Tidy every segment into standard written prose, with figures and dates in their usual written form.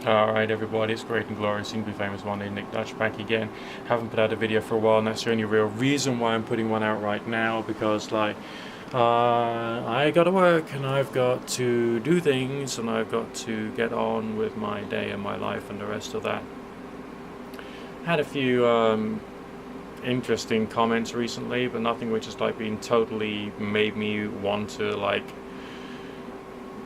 Alright everybody, it's Great and Glorious, soon to be famous one day, Nick Dutch back again. Haven't put out a video for a while, and that's the only real reason why I'm putting one out right now, because I gotta work, and I've got to do things, and I've got to get on with my day and my life and the rest of that. Had a few interesting comments recently, but nothing which has been totally made me want to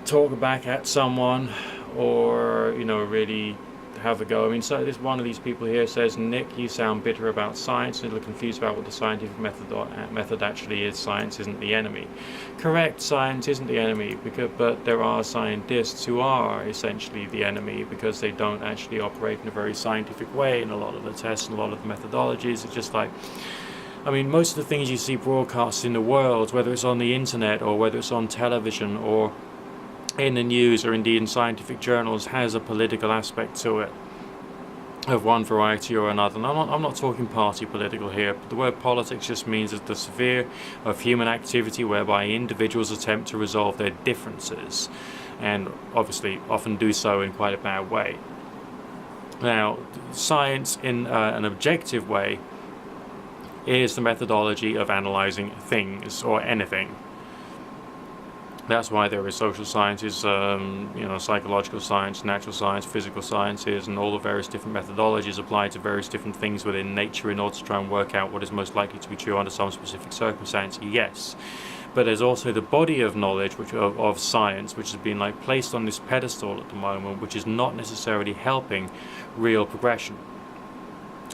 talk back at someone or really have a go. I mean, so this one of these people here says, Nick, you sound bitter about science, a little confused about what the scientific method actually is. Science isn't the enemy. Correct, science isn't the enemy, but there are scientists who are essentially the enemy because they don't actually operate in a very scientific way in a lot of the tests and a lot of the methodologies. It's just I mean, most of the things you see broadcast in the world, whether it's on the internet or whether it's on television or in the news or indeed in scientific journals, has a political aspect to it of one variety or another. And I'm not talking party political here, but the word politics just means that the sphere of human activity whereby individuals attempt to resolve their differences, and obviously often do so in quite a bad way. Now, science in an objective way is the methodology of analyzing things or anything. That's why there is social sciences, psychological science, natural science, physical sciences, and all the various different methodologies applied to various different things within nature in order to try and work out what is most likely to be true under some specific circumstance. Yes, but there's also the body of knowledge of science, which has been placed on this pedestal at the moment, which is not necessarily helping real progression.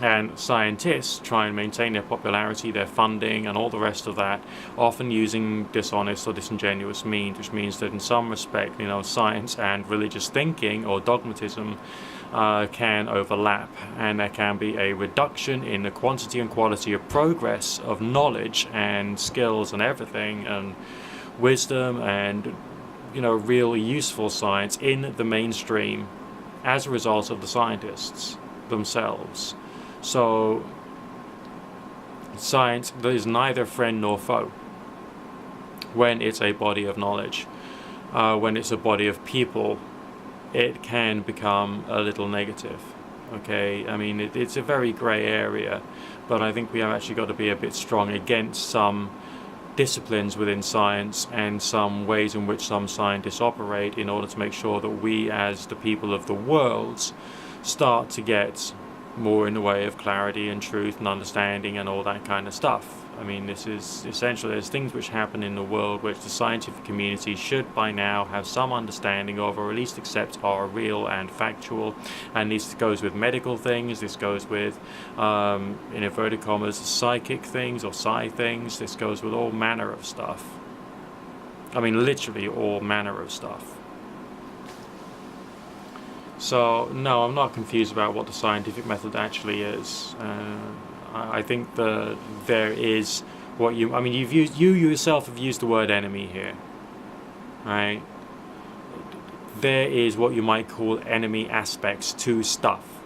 And scientists try and maintain their popularity, their funding, and all the rest of that, often using dishonest or disingenuous means, which means that in some respect, science and religious thinking or dogmatism can overlap, and there can be a reduction in the quantity and quality of progress of knowledge and skills and everything, and wisdom and real useful science in the mainstream as a result of the scientists themselves. So science is neither friend nor foe when it's a body of knowledge. When it's a body of people, it can become a little negative. Okay, I mean, it's a very grey area, but I think we have actually got to be a bit strong against some disciplines within science and some ways in which some scientists operate, in order to make sure that we as the people of the world start to get more in the way of clarity and truth and understanding and all that kind of stuff. I mean, this is essential. There's things which happen in the world which the scientific community should by now have some understanding of, or at least accept are real and factual. And this goes with medical things, this goes with, in inverted commas, psychic things or psi things. This goes with all manner of stuff. I mean, literally all manner of stuff. So, no, I'm not confused about what the scientific method actually is. I think there is what you yourself have used the word enemy here, right? There is what you might call enemy aspects to stuff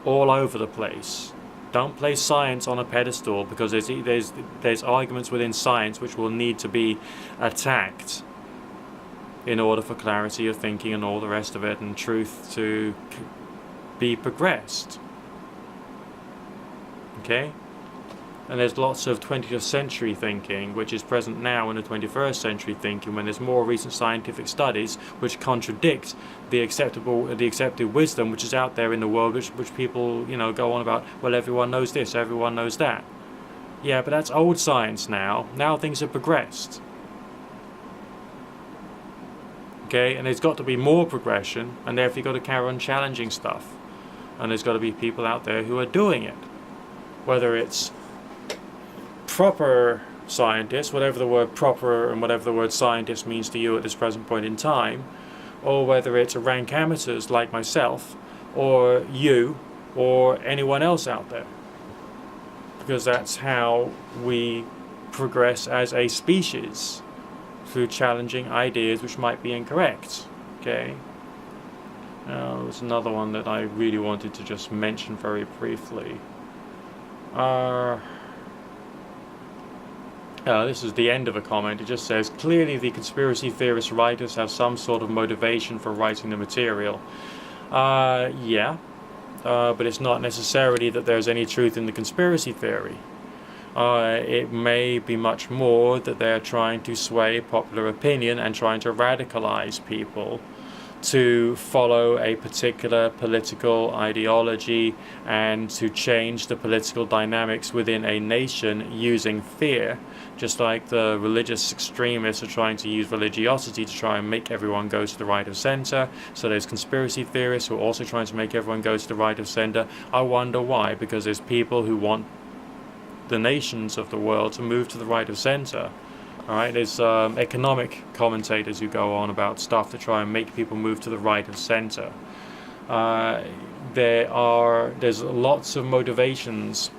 all over the place. Don't place science on a pedestal, because there's arguments within science which will need to be attacked in order for clarity of thinking and all the rest of it, and truth to be progressed. Okay? And there's lots of 20th century thinking which is present now in the 21st century thinking, when there's more recent scientific studies which contradict the accepted wisdom which is out there in the world, which people go on about. Well, everyone knows this, everyone knows that. Yeah, but that's old science now. Now things have progressed. Okay, and there's got to be more progression, and therefore you've got to carry on challenging stuff, and there's got to be people out there who are doing it, whether it's proper scientists, whatever the word proper and whatever the word scientist means to you at this present point in time, or whether it's rank amateurs like myself or you or anyone else out there, because that's how we progress as a species, through challenging ideas which might be incorrect. Okay. Now, there's another one that I really wanted to just mention very briefly. This is the end of a comment. It just says, clearly the conspiracy theorist writers have some sort of motivation for writing the material. Yeah, but it's not necessarily that there's any truth in the conspiracy theory. It may be much more that they're trying to sway popular opinion and trying to radicalize people to follow a particular political ideology and to change the political dynamics within a nation using fear, just like the religious extremists are trying to use religiosity to try and make everyone go to the right of center. So there's conspiracy theorists who are also trying to make everyone go to the right of center. I wonder why, because there's people who want the nations of the world to move to the right of center. Alright, there's economic commentators who go on about stuff to try and make people move to the right of center. There's lots of motivations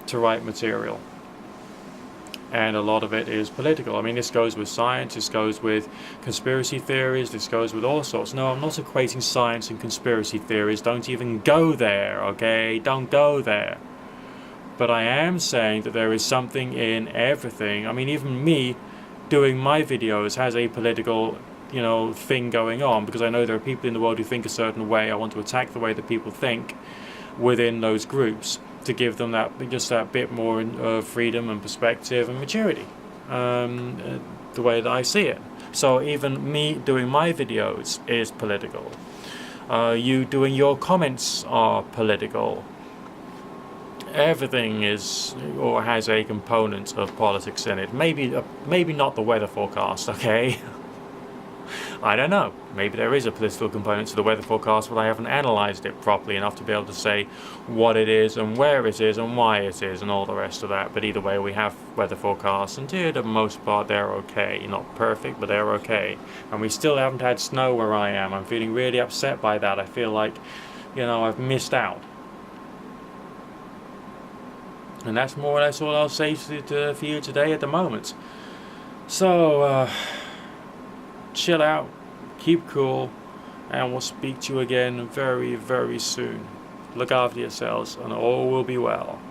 to write material, and a lot of it is political. I mean, this goes with science, this goes with conspiracy theories, this goes with all sorts. No, I'm not equating science and conspiracy theories. Don't even go there, okay? Don't go there. But I am saying that there is something in everything. I mean, even me doing my videos has a political, thing going on, because I know there are people in the world who think a certain way. I want to attack the way that people think within those groups to give them that bit more freedom and perspective and maturity, the way that I see it. So even me doing my videos is political. You doing your comments are political. Everything is or has a component of politics in it. Maybe not the weather forecast, okay? I don't know. Maybe there is a political component to the weather forecast, but I haven't analysed it properly enough to be able to say what it is and where it is and why it is and all the rest of that. But either way, we have weather forecasts, and to the most part they're okay. Not perfect, but they're okay. And we still haven't had snow where I am. I'm feeling really upset by that. I feel like, I've missed out. And that's more or less all I'll say for you today at the moment. So, chill out, keep cool, and we'll speak to you again very, very soon. Look after yourselves, and all will be well.